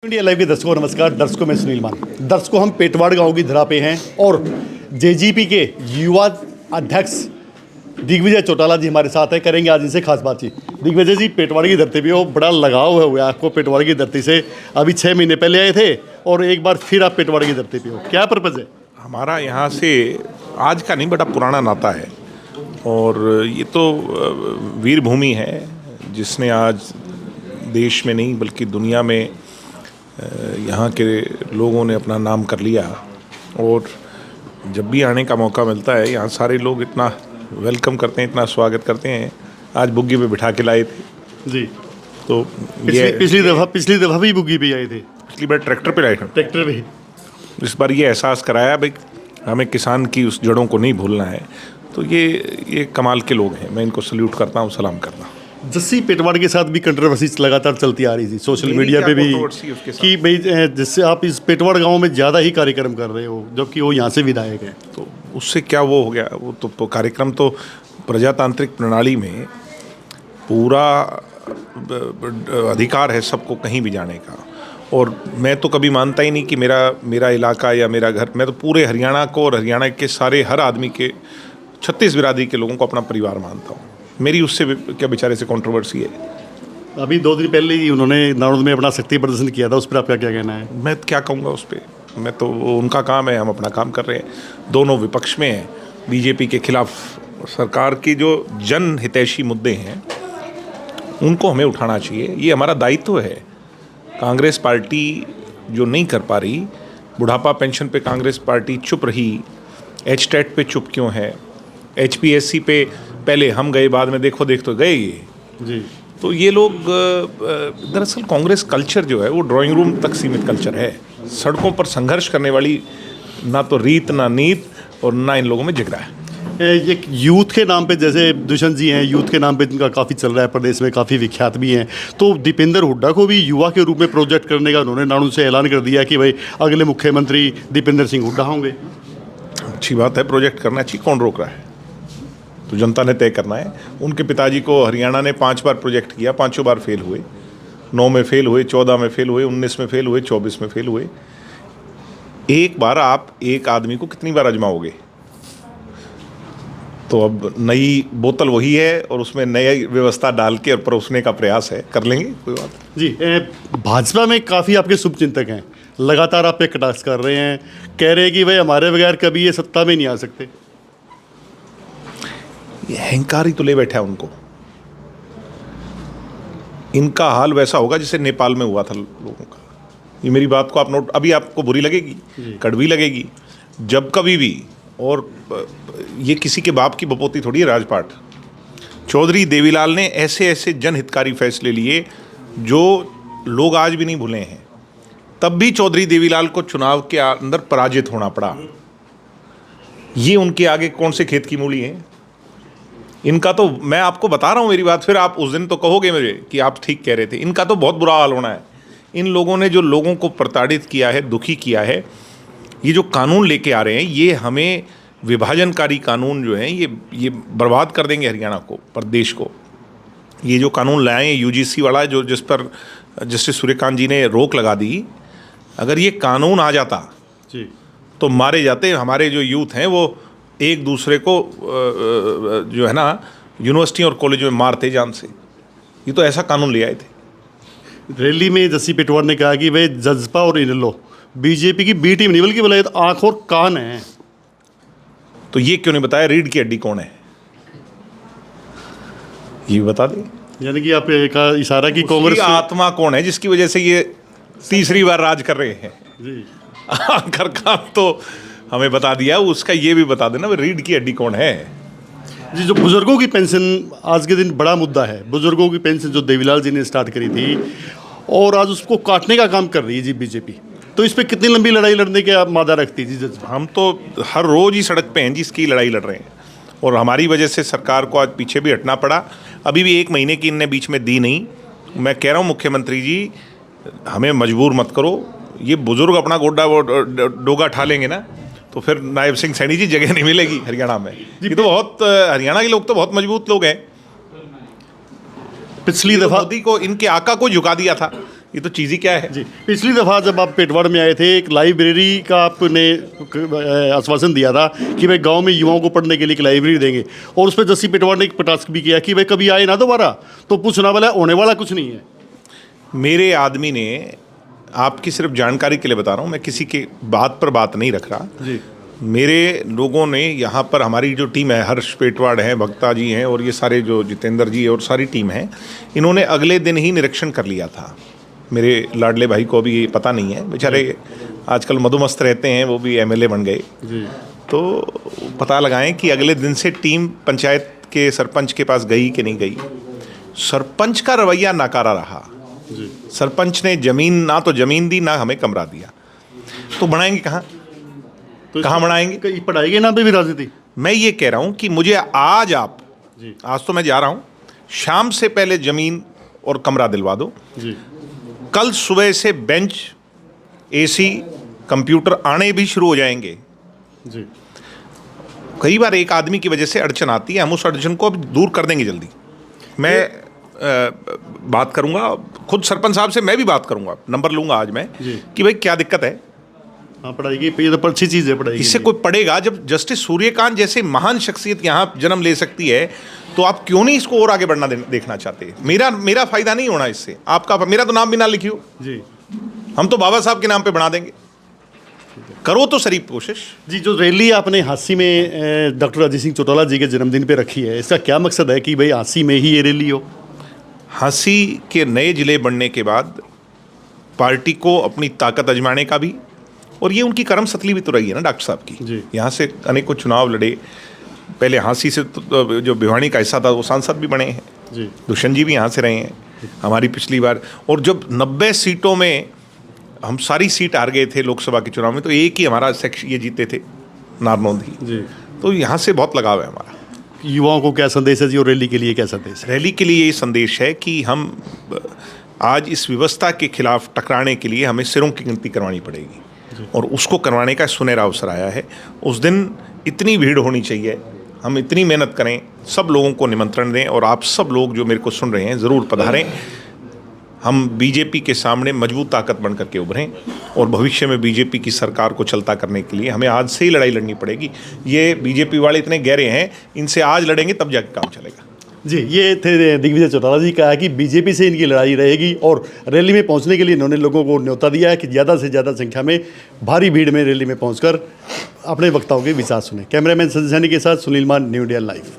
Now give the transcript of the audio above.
India live के दर्शकों नमस्कार। दर्शकों मैं सुनील मान। दर्शकों हम पेटवाड़ गांव की धरा पे हैं और जेजीपी के युवा अध्यक्ष दिग्विजय चौटाला जी हमारे साथ हैं। करेंगे आज इनसे खास बातचीत। दिग्विजय जी, पेटवाड़ की धरती पे हो, बड़ा लगाव है हुआ आपको पेटवाड़ की धरती से। अभी 6 महीने पहले आए थे और एक बार फिर आप पेटवाड़ की धरती पे हो, क्या पर्पज़ है? हमारा यहाँ से आज का नहीं, बड़ा पुराना नाता है और ये तो वीर भूमि है जिसने आज देश में नहीं बल्कि दुनिया में यहाँ के लोगों ने अपना नाम कर लिया। और जब भी आने का मौका मिलता है यहाँ सारे लोग इतना वेलकम करते हैं, इतना स्वागत करते हैं। आज बुग्गी पे बिठा के लाए थे जी। तो पिछली दफ़ा भी बुग्गी पे आए थे। पिछली बार ट्रैक्टर पे लाए थे, ट्रैक्टर पे। इस बार ये एहसास कराया भाई हमें किसान की उस जड़ों को नहीं भूलना है। तो ये कमाल के लोग हैं, मैं इनको सल्यूट करता हूँ, सलाम करता हूँ। जस्सी पेटवाड़ के साथ भी कंट्रोवर्सी लगातार चलती आ रही थी सोशल मीडिया पे भी कि भाई जिससे आप इस पेटवाड़ गांव में ज़्यादा ही कार्यक्रम कर रहे हो जबकि वो यहाँ से विधायक है। तो उससे क्या वो हो गया, वो तो कार्यक्रम तो प्रजातांत्रिक प्रणाली में पूरा अधिकार है सबको कहीं भी जाने का। और मैं तो कभी मानता ही नहीं कि मेरा इलाका या मेरा घर, मैं तो पूरे हरियाणा को और हरियाणा के सारे हर आदमी के 36 बिरादरी के लोगों को अपना परिवार मानता हूँ। मेरी उससे क्या बेचारे से कंट्रोवर्सी है। अभी 2 दिन पहले ही उन्होंने नारौंद में अपना शक्ति प्रदर्शन किया था, उस पर आपका क्या कहना है? मैं क्या कहूँगा उस पर, मैं तो उनका काम है, हम अपना काम कर रहे हैं। दोनों विपक्ष में हैं, बीजेपी के खिलाफ। सरकार की जो जन हितैषी मुद्दे हैं उनको हमें उठाना चाहिए, ये हमारा दायित्व है। कांग्रेस पार्टी जो नहीं कर पा रही, बुढ़ापा पेंशन पे कांग्रेस पार्टी चुप रही, एचटेट पे चुप क्यों है, एचपीएससी पे पहले हम गए बाद में देखो तो गए ये जी। तो ये लोग दरअसल कांग्रेस कल्चर जो है वो ड्राइंग रूम तक सीमित कल्चर है। सड़कों पर संघर्ष करने वाली ना तो रीत ना नीत और ना इन लोगों में जिगरा है। एक यूथ के नाम पे जैसे दुष्यंत जी हैं, यूथ के नाम पे जिनका काफ़ी चल रहा है, प्रदेश में काफ़ी विख्यात भी हैं, तो दीपेंद्र हुड्डा को भी युवा के रूप में प्रोजेक्ट करने का उन्होंने नानू से ऐलान कर दिया कि भाई अगले मुख्यमंत्री दीपेंद्र सिंह हुड्डा होंगे। अच्छी बात है, प्रोजेक्ट करना चाहिए, कौन रोक रहा है? तो जनता ने तय करना है। उनके पिताजी को हरियाणा ने 5 बार प्रोजेक्ट किया, 5 बार फेल हुए। 9 में फेल हुए, 14 में फेल हुए, 19 में फेल हुए, 24 में फेल हुए। एक बार आप एक आदमी को कितनी बार आजमाओगे? तो अब नई बोतल वही है और उसमें नई व्यवस्था डाल के और परोसने का प्रयास है, कर लेंगे, कोई बात जी। भाजपा में काफ़ी आपके शुभचिंतक हैं, लगातार आप पे कटाक्ष कर रहे हैं, कह रहे हैं कि भाई हमारे बगैर कभी ये सत्ता में नहीं आ सकते। ये अहंकार ही तो ले बैठा है उनको। इनका हाल वैसा होगा जैसे नेपाल में हुआ था लोगों का। ये मेरी बात को आप नोट, अभी आपको बुरी लगेगी, कड़वी लगेगी, जब कभी भी। और ये किसी के बाप की बपोती थोड़ी है राजपाट। चौधरी देवीलाल ने ऐसे ऐसे जनहितकारी फैसले लिए जो लोग आज भी नहीं भूले हैं। तब भी चौधरी देवीलाल को चुनाव के अंदर पराजित होना पड़ा। ये उनके आगे कौन से खेत की मूली है? इनका तो, मैं आपको बता रहा हूँ मेरी बात, फिर आप उस दिन तो कहोगे मुझे कि आप ठीक कह रहे थे। इनका तो बहुत बुरा हाल होना है। इन लोगों ने जो लोगों को प्रताड़ित किया है, दुखी किया है, ये जो कानून लेके आ रहे हैं, ये हमें विभाजनकारी कानून जो हैं ये बर्बाद कर देंगे हरियाणा को, प्रदेश को। ये जो कानून लाए हैं यूजीसी वाला, जो जिस पर जस्टिस सूर्यकांत जी ने रोक लगा दी, अगर ये कानून आ जाता जी तो मारे जाते हमारे जो यूथ हैं, वो एक दूसरे को जो है ना यूनिवर्सिटी और कॉलेज में मारते जान से। ये तो ऐसा कानून ले आए थे। रैली में जस्सी पेटवाड़ ने कहा कि भाई जजपा और इनेलो बीजेपी की बी टीम नहीं बल्कि बोला आंख और कान है। तो ये क्यों नहीं बताया रीढ़ की हड्डी कौन है? ये बता दें। यानी कि आप का इशारा की कांग्रेस आत्मा कौन है जिसकी वजह से ये तीसरी बार राज कर रहे हैं? जी। आखिर काम तो हमें बता दिया, उसका ये भी बता देना रीढ़ की हड्डी कौन है। जी, जो बुजुर्गों की पेंशन आज के दिन बड़ा मुद्दा है। बुजुर्गों की पेंशन जो देवीलाल जी ने स्टार्ट करी थी और आज उसको काटने का काम कर रही है जी बीजेपी। तो इस पर कितनी लंबी लड़ाई लड़ने के आप मादा रखती जी? हम तो हर रोज़ ही सड़क पे हैं जिसकी लड़ाई लड़ रहे हैं और हमारी वजह से सरकार को आज पीछे भी हटना पड़ा। अभी भी 1 महीने की इनने बीच में दी नहीं। मैं कह रहा हूँ मुख्यमंत्री जी, हमें मजबूर मत करो। ये बुजुर्ग अपना गोड्डा डोगा ठा लेंगे ना तो फिर नायब सिंह सैनी जी जगह नहीं मिलेगी हरियाणा में। ये तो बहुत, हरियाणा के लोग तो बहुत मजबूत लोग हैं। पिछली दफ़ा मोदी को, इनके आका को झुका दिया था ये तो चीज़ ही क्या है। जी, पिछली दफ़ा जब आप पेटवाड़ में आए थे, एक लाइब्रेरी का आपने आश्वासन दिया था कि भाई गांव में युवाओं को पढ़ने के लिए एक लाइब्रेरी देंगे, और उस पर जस्सी पेटवाड़ ने एक टास्क भी किया कि भाई कभी आए ना दोबारा, तो पूछना वाला होने वाला कुछ नहीं है। मेरे आदमी ने, आपकी सिर्फ जानकारी के लिए बता रहा हूँ, मैं किसी के बात पर बात नहीं रख रहा जी, मेरे लोगों ने यहाँ पर, हमारी जो टीम है, हर्ष पेटवाड़ हैं, भक्ता जी हैं, और ये सारे जो जितेंद्र जी और सारी टीम है, इन्होंने अगले दिन ही निरीक्षण कर लिया था। मेरे लाडले भाई को भी ये पता नहीं है, बेचारे आजकल मधुमस्त रहते हैं, वो भी एमएलए बन गए। जी, तो पता लगाएं कि अगले दिन से टीम पंचायत के सरपंच के पास गई कि नहीं गई। सरपंच का रवैया नाकारा रहा। जी, सरपंच ने जमीन, ना तो जमीन दी, ना हमें कमरा दिया, तो बनाएंगे कहाँ? तो कहाँ बढ़ाएंगे? कहीं पढ़ाई के नाम पे भी राजनीति। मैं ये कह रहा हूँ कि मुझे आज आप, जी, आज तो मैं जा रहा हूँ, शाम से पहले ज़मीन और कमरा दिलवा दो। जी, कल सुबह से बेंच, एसी, कंप्यूटर आने भी शुरू हो जाएंगे। जी, कई बार एक आदमी की वजह से अड़चन आती है, हम उस अड़चन को अब दूर कर देंगे जल्दी। मैं बात करूँगा खुद सरपंच साहब से, मैं भी बात करूँगा, नंबर लूँगा आज मैं जी। कि भाई क्या दिक्कत है। हाँ, पढ़ाई की ये तो अच्छी चीज़ है पढ़ाई की। इससे कोई पढ़ेगा, जब जस्टिस सूर्यकांत जैसे महान शख्सियत यहाँ जन्म ले सकती है, तो आप क्यों नहीं इसको और आगे बढ़ना देखना चाहते? मेरा फायदा नहीं होना इससे, आपका, मेरा तो नाम भी ना लिखियो, जी, हम तो बाबा साहब के नाम पे बना देंगे। करो तो शरीफ कोशिश। जी, जो रैली आपने हांसी में डॉक्टर अजीत सिंह चौटाला जी के जन्मदिन पे रखी है, इसका क्या मकसद है कि भाई हांसी में ही ये रैली हो? हांसी के नए जिले बनने के बाद पार्टी को अपनी ताकत आजमाने का भी, और ये उनकी कर्म सतली भी तो रही है ना डॉक्टर साहब जी। की। यहाँ से अनेकों चुनाव लड़े, पहले हांसी से तो जो भिवानी का हिस्सा था वो सांसद भी बने हैं। जी, दुष्यंत जी भी यहाँ से रहे हैं हमारी पिछली बार, और जब 90 सीटों में हम सारी सीट हार गए थे लोकसभा के चुनाव में, तो एक ही हमारा सेक्शन ये जीते थे, नारनौंदी। जी, तो यहाँ से बहुत लगाव है हमारा। युवाओं को क्या संदेश है जी, और रैली के लिए क्या संदेश है? रैली के लिए ये संदेश है कि हम आज इस व्यवस्था के खिलाफ टकराने के लिए हमें सिरों की गिनती करवानी पड़ेगी, और उसको करवाने का सुनहरा अवसर आया है। उस दिन इतनी भीड़ होनी चाहिए, हम इतनी मेहनत करें, सब लोगों को निमंत्रण दें, और आप सब लोग जो मेरे को सुन रहे हैं ज़रूर पधारें। हम बीजेपी के सामने मजबूत ताकत बन करके उभरें, और भविष्य में बीजेपी की सरकार को चलता करने के लिए हमें आज से ही लड़ाई लड़नी पड़ेगी। ये बीजेपी वाले इतने गहरे हैं, इनसे आज लड़ेंगे तब जाके काम चलेगा। जी, ये थे दिग्विजय चौटाला जी का है कि बीजेपी से इनकी लड़ाई रहेगी, और रैली में पहुंचने के लिए इन्होंने लोगों को न्योता दिया है कि ज़्यादा से ज़्यादा संख्या में भारी भीड़ में रैली में पहुंचकर अपने वक्ताओं के विचार सुने। कैमरामैन संजय सैनी के साथ सुनील मान, न्यू इंडिया लाइव।